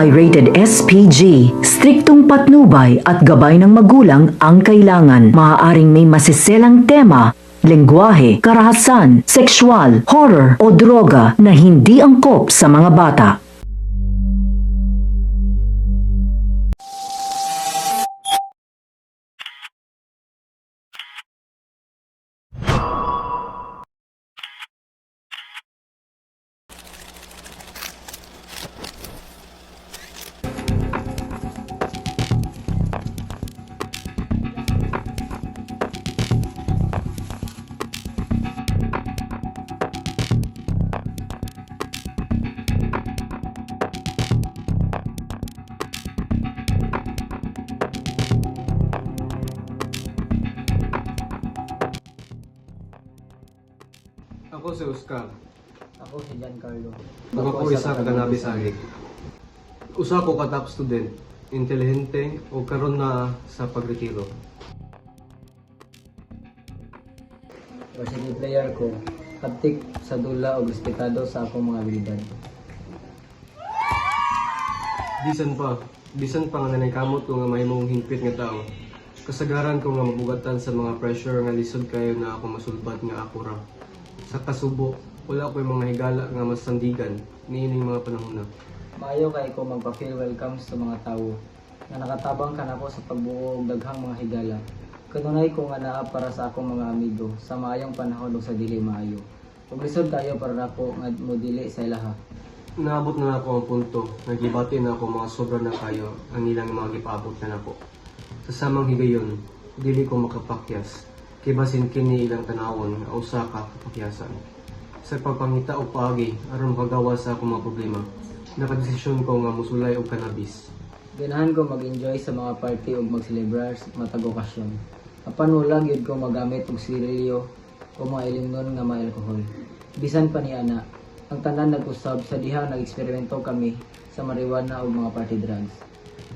ay rated SPG. Striktong patnubay at gabay ng magulang ang kailangan. Maaaring may masiselang tema, lengguwahe, karahasan, sexual, horror o droga na hindi angkop sa mga bata. Ako si Oscar. Ako si Giancarlo. Ako po isa ka cannabis addict. Usa ko ka top student, intelihente o karon na sa pagretiro. Varsity player ko, haptik sa dula o respetado sa akong mga abilidad. Bisan pa nga nanay kamot ko nga mahimong hingpit nga tao. Kasagaran ko nga mabugatan sa mga pressure nga lisod kayo na ako masulbat nga ako ra. Sa kasubo, wala ko'y mga higala nga masandigan niining mga panahon na. Maayo kay ko magpa-feel welcome sa mga tao nga nakatabang ka nako sa pagbuo og daghang mga higala. Kanunay ko nga naa para sa akong mga amigo sa maayong panahon ug sa dili maayo. Ug lisod kayo para nako nga mo dili sa ilaha. Naabot na ako ang punto, nagibati na ako mga sobra na kayo ang ilang mga gipaabot na nako. Sa samang higayon, dili ko makapakyas. Kay basin kini ilang tanawon nga usa ka kapakyasan. Sa pagpangita og paagi aron makagawa sa akong mga problema, nakadesisyon ko nga musulay og cannabis. Ganahan ko mag-enjoy sa mga party ug mag-celebrate matag okasyon. Apan wala gyud ko magamit og sirilyo o mga ilimnon nga may alcohol. Bisan pa niana, ang tanan nag-usab sa diha nag-eksperimento kami sa marijuana ug mga party drugs.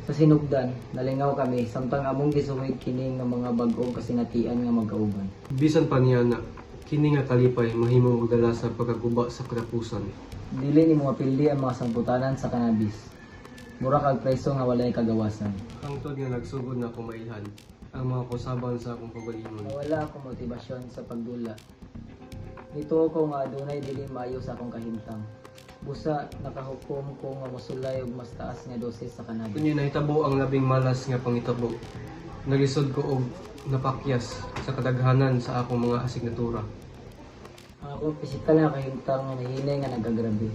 Sa sinugdan, nalingaw kami samtang among gisuhid kini nga mga bag-ong kasinatian nga magkauban. Bisan pa niya na, kini nga kalipay mahimong magdala sa pagkaguba sa katapusan. Dili ni mga pildi ang mga sangputanan sa cannabis. Mura kag preso nga walay kagawasan. Hangtod nga nagsugod na ako mailhan ang mga kusaban sa akong pagalingon. Nawala akong motibasyon sa pagdula. Nito ko nga adunay dili maayo sa akong kahimtang. Busa nakahukom ko nga mosulay og mas taas nga dosis sa cannabis. Kunya nahitabo ang labing malas nga pangitabo. Nagisod ko og napakyas sa kadaghanan sa akong mga asignatura. Ang akong pisikal nga kahimtang nga nahinay nga nagagrabe.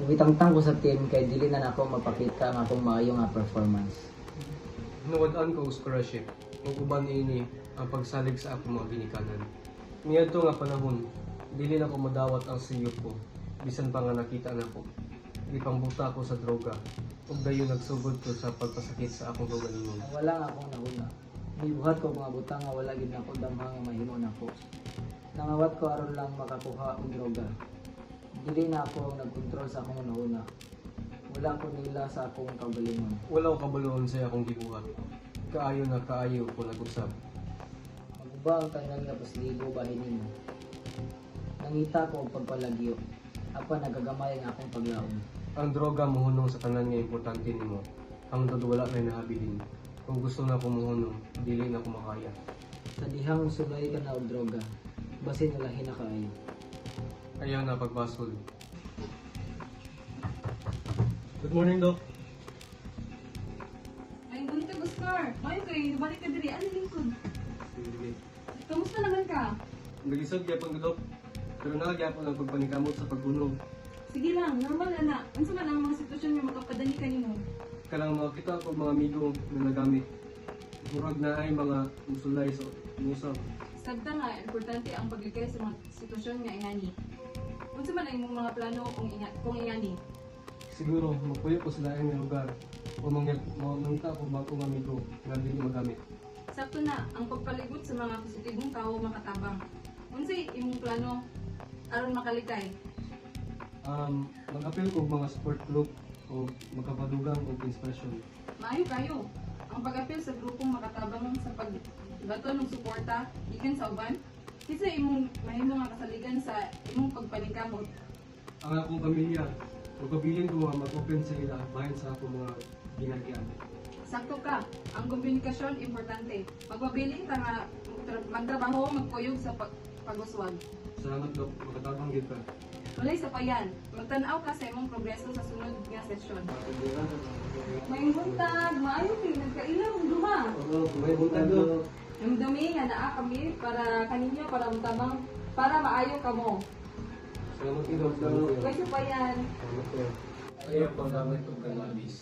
Nagitangtang ko sa team kay dili na nako mapakita ang akong maayo nga performance. Nawad-an ko og scholarship. Ug uban ini ang pagsalig sa akong mga ginikanan. Niadto nga panahon, dili na ko madawat ang siyop ko. Bisan pa nga nakita na ko. Di pang buta ko sa droga. Ug dayon nagsugod ko sa pagpasakit sa akong kaugalingon. Ang wala nga akong nahuna. Mibuhat ko mga butang nga wala gid nako damhang nga mahimo nako. Nangawat ko aron lang makakuha og droga. Dili na ako nagkontrol sa akong nahuna. Wala ko nila sa akong kaugalingon. Wala ko kabaluhon sa akong gibuhat. Kaayo ko nag-usab. Maguba ang tanan nga pasligo bahin nimo. Nangita ko og pagpalagyo. Apan nagagamay ang akong paglaom. Ang droga mohunong sa tanan nga importante nimo. Hangtod wala may nahabilin. Kung gusto na ko mohunong, dili na ko makaya. Sa dihang sulay ka na og droga, basin nalahi na kaayo. Ayaw na pagbasol. Good morning, Doc. Ay, ganito, Oscar. Mayo kayo, balik ka diri. Ano lingkod? Kamusta naman ka? Nagisod gyapon ko, Doc. Pero nalagyapon ang pagpanikamot sa pagbunog. Sige lang, normal na. Ano man ang mga sitwasyon nga makapadani kanino? Kanang makita ko mga amigo na nagamit. Murag na ay mga musulay sa musab. Sabta nga, importante ang pagligay sa mga sitwasyon nga ingani. Unsa man ang imong mga plano kung ingani? Siguro, magpuyo ko sa laing nga lugar. O mangita ko bagong amigo nga dili magamit. Sakto na, ang pagpalibot sa mga positibong tao makatabang. Unsay imong plano aron makalikay? Mag-apel ko mga support group o magkapadugang o inspirasyon. Maayo kayo. Ang pag-apil sa grupong makatabang sa pagbato ng suporta ikan sa uban, isa imong mahimo nga kasaligan sa imong pagpaningkamot. Ang akong pamilya, Magpabilin ko mga mag-open sa ila bahin sa ako mga ginagamit. Sakto ka. Ang komunikasyon importante. Magpabiling ka nga magtrabaho, magkuyog sa pag-uswag. Salamat Dok, makatabang gid ka. Walay sa payan. Magtanaw ka sa imong progreso sa sunod nga sesyon. May buntag, maayo kay nagkailaw ang duha. May buntag do. Ang dumi nga naa kami para kaninyo para mutabang para maayo kamo. Salamat kayo, salamat kayo. Walay sa payan. Salamat kayo. Ayaw paggamit og cannabis.